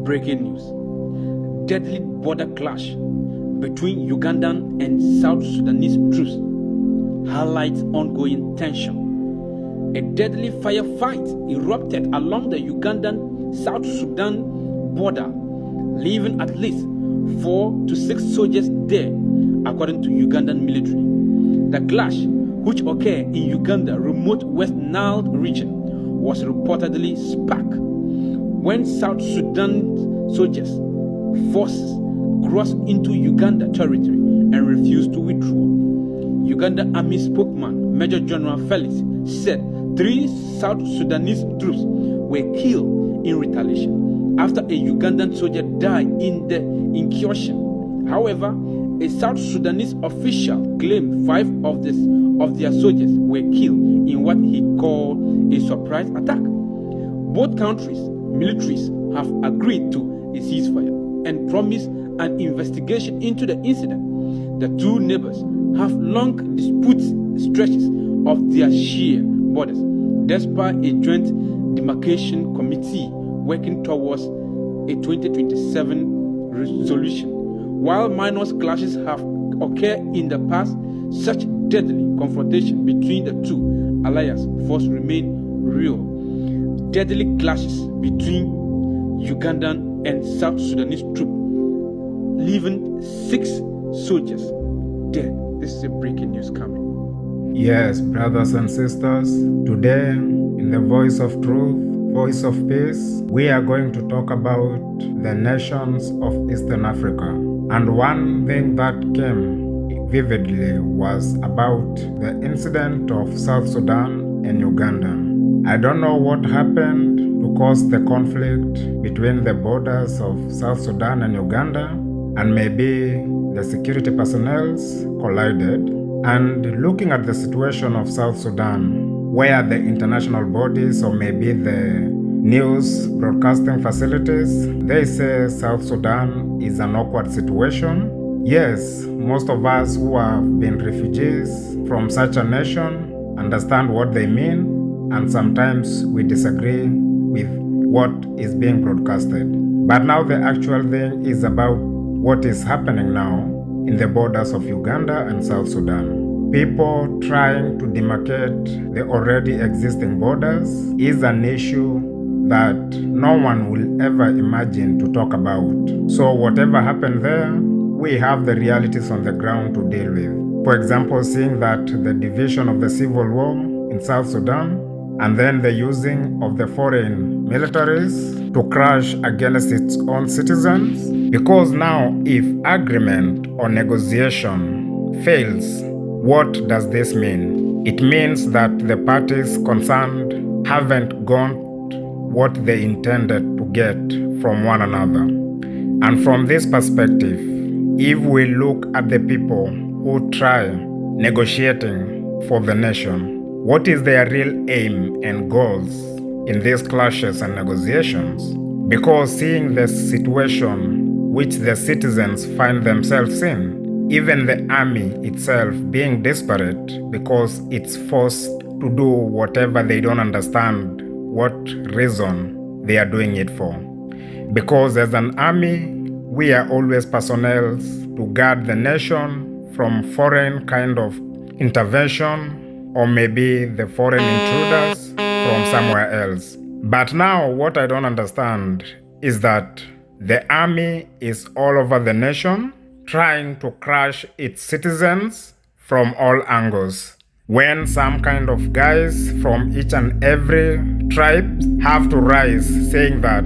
Breaking news. Deadly border clash between Ugandan and South Sudanese troops highlights ongoing tension. A deadly firefight erupted along the Ugandan-South Sudan border, leaving at least 4 to 6 soldiers dead, according to Ugandan military. The clash, which occurred in Uganda remote West Nile region, was reportedly sparked when South Sudan soldiers forces crossed into Uganda territory and refused to withdraw. Uganda Army spokesman Major General Felix said 3 South Sudanese troops were killed in retaliation after a Ugandan soldier died in the incursion. However, a South Sudanese official claimed 5 of their soldiers were killed in what he called a surprise attack. Both countries' militaries have agreed to a ceasefire and promised an investigation into the incident. The two neighbors have long disputed stretches of their shared borders, despite a joint demarcation committee working towards a 2027 resolution. While minor clashes have occurred in the past, such deadly confrontation between the two alliance forces remain real. Deadly clashes between Ugandan and South Sudanese troops, leaving 6 soldiers dead. This is a breaking news coming. Yes, brothers and sisters, today in the Voice of Truth, Voice of Peace, we are going to talk about the nations of Eastern Africa. And one thing that came vividly was about the incident of South Sudan and Uganda. I don't know what happened to cause the conflict between the borders of South Sudan and Uganda, and maybe the security personnel collided. And looking at the situation of South Sudan, where the international bodies or maybe the news broadcasting facilities, they say South Sudan is an awkward situation. Yes, most of us who have been refugees from such a nation understand what they mean, and sometimes we disagree with what is being broadcasted. But now the actual thing is about what is happening now in the borders of Uganda and South Sudan. People trying to demarcate the already existing borders is an issue that no one will ever imagine to talk about. So whatever happened there, we have the realities on the ground to deal with. For example, seeing that the division of the civil war in South Sudan, and then the using of the foreign militaries to crash against its own citizens. Because now, if agreement or negotiation fails, what does this mean? It means that the parties concerned haven't got what they intended to get from one another. And from this perspective, if we look at the people who try negotiating for the nation, what is their real aim and goals in these clashes and negotiations? Because seeing the situation which the citizens find themselves in, even the army itself being desperate because it's forced to do whatever they don't understand what reason they are doing it for. Because as an army, we are always personnel to guard the nation from foreign kind of intervention, or maybe the foreign intruders from somewhere else. But now what I don't understand is that the army is all over the nation trying to crush its citizens from all angles. When some kind of guys from each and every tribe have to rise saying that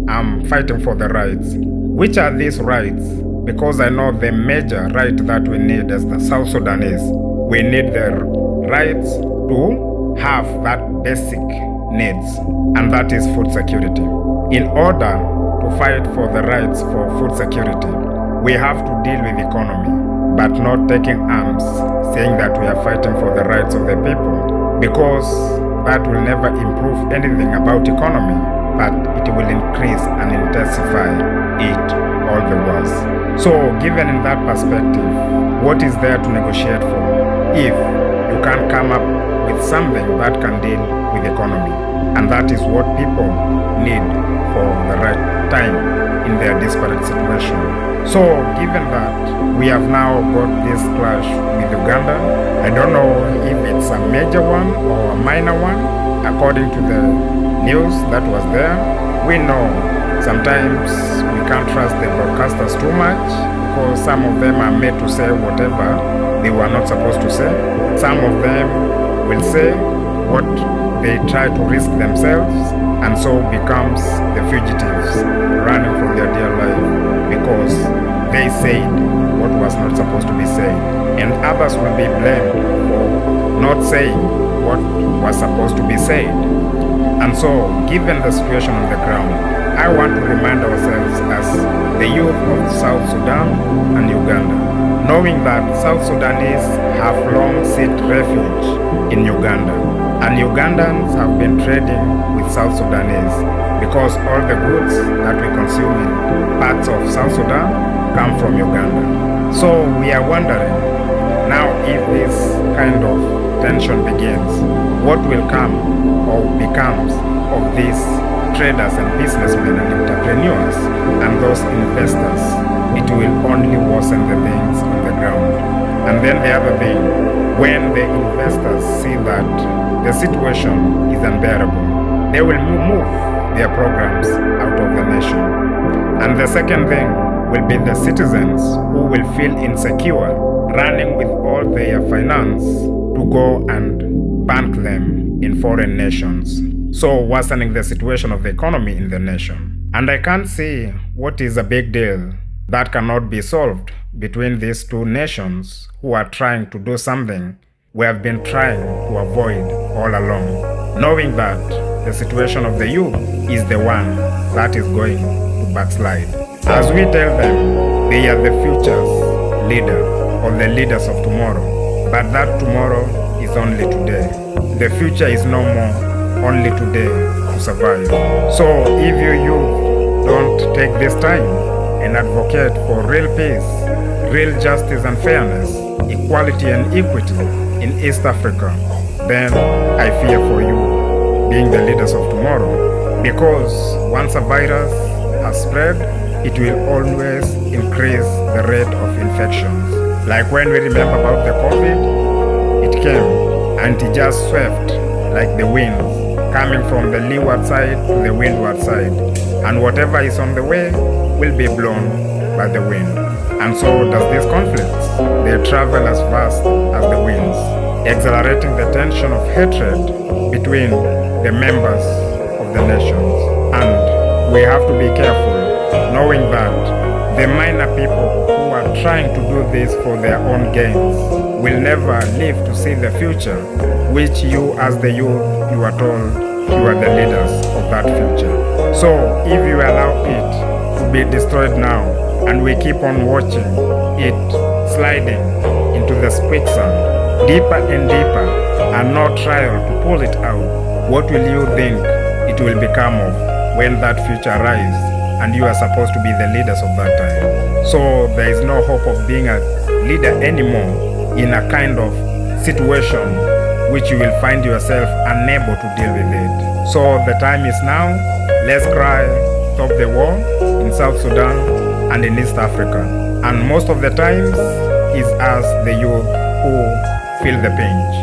I'm fighting for the rights. Which are these rights? Because I know the major right that we need as the South Sudanese, we need the rights to have that basic needs, and that is food security. In order to fight for the rights for food security, we have to deal with economy, but not taking arms, saying that we are fighting for the rights of the people, because that will never improve anything about economy, but it will increase and intensify it all the worse. So given in that perspective, what is there to negotiate for if you can't come up with something that can deal with economy? And that is what people need for the right time. in their disparate situation. So, given that we have now got this clash with Uganda, I don't know if it's a major one or a minor one. According to the news that was there, we know sometimes we can't trust the broadcasters too much because some of them are made to say whatever they were not supposed to say. Some of them will say what they try to risk themselves, and so becomes the fugitives running for their dear life because they said what was not supposed to be said, and others will be blamed for not saying what was supposed to be said. And so, given the situation on the ground, I want to remind ourselves as the youth of South Sudan and Uganda, knowing that South Sudanese have long sought refuge in Uganda, and Ugandans have been trading with South Sudanese because all the goods that we consume in parts of South Sudan come from Uganda. So we are wondering, now if this kind of tension begins, what will come or becomes of these traders and businessmen and entrepreneurs and those investors? It will only worsen the things on the ground. And then the other thing, when the investors see that the situation is unbearable, they will move their programs out of the nation. And the second thing will be the citizens who will feel insecure, running with all their finance to go and bank them in foreign nations, so worsening the situation of the economy in the nation. And I can't see what is a big deal that cannot be solved between these two nations who are trying to do something we have been trying to avoid all along, knowing that the situation of the youth is the one that is going to backslide. As we tell them, they are the future's leader or the leaders of tomorrow, but that tomorrow is only today. The future is no more, only today to survive. So if you youth don't take this time and advocate for real peace, real justice and fairness, equality and equity in East Africa, then I fear for you being the leaders of tomorrow, because once a virus has spread, it will always increase the rate of infections. Like when we remember about the COVID, it came and it just swept like the wind, coming from the leeward side to the windward side, and whatever is on the way will be blown by the wind. And so does these conflicts. They travel as fast as the winds, accelerating the tension of hatred between the members of the nations. And we have to be careful, knowing that the minor people who are trying to do this for their own gains will never live to see the future, which you as the youth, you are told you are the leaders of that future. So if you allow it to be destroyed now, and we keep on watching it sliding into the quicksand, deeper and deeper, and no trial to pull it out, what will you think it will become of when that future arrives and you are supposed to be the leaders of that time? So there is no hope of being a leader anymore in a kind of situation which you will find yourself unable to deal with it. So the time is now. Let's cry, stop the war in South Sudan and in East Africa. And most of the times is us, the youth, who feel the pinch.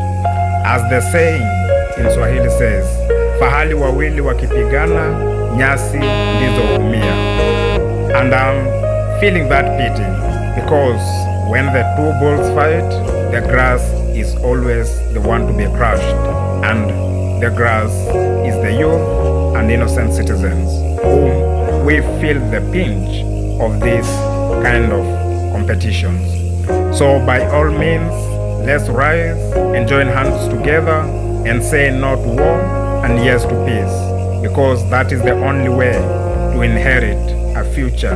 As the saying in Swahili says, fahali wawili wakipigana, nyasi ndizo humia. And I'm feeling that pity, because when the two bulls fight, the grass is always the one to be crushed. And the grass is the youth and innocent citizens whom we feel the pinch of these kind of competitions. So by all means, let's rise and join hands together and say no to war and yes to peace, because that is the only way to inherit a future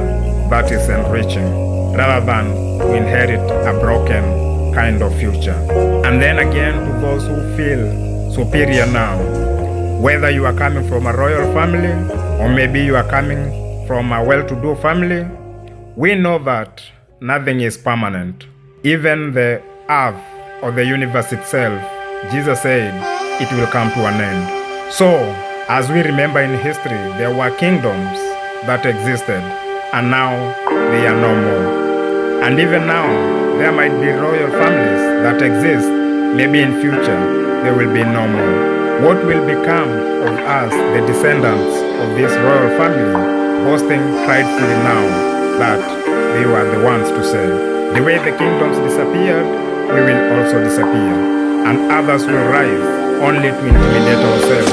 that is enriching, rather than to inherit a broken kind of future. And then again, to those who feel superior now, whether you are coming from a royal family or maybe you are coming from a well-to-do family, we know that nothing is permanent. Even the earth or the universe itself, Jesus said, it will come to an end. So, as we remember in history, there were kingdoms that existed, and now they are no more. And even now, there might be royal families that exist. Maybe in future, there will be no more. What will become of us, the descendants of this royal family, boasting pridefully now that they were the ones to say, the way the kingdoms disappeared, we will also disappear, and others will rise only to intimidate ourselves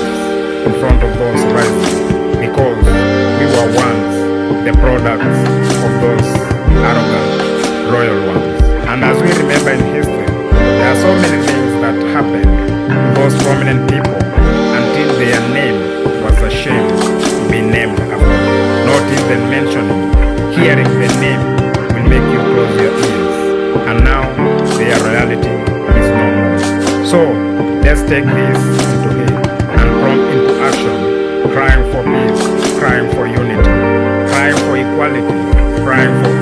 in front of those rising, because we were once the products of those arrogant royal ones. And as we remember in history, there are so many things that happened to those prominent people until their name was ashamed to be named after. Not even mentioning, hearing the name will make you close your ears. And now their reality is no more. So let's take this into heed and prompt into action, crying for peace, crying for unity, crying for equality, crying for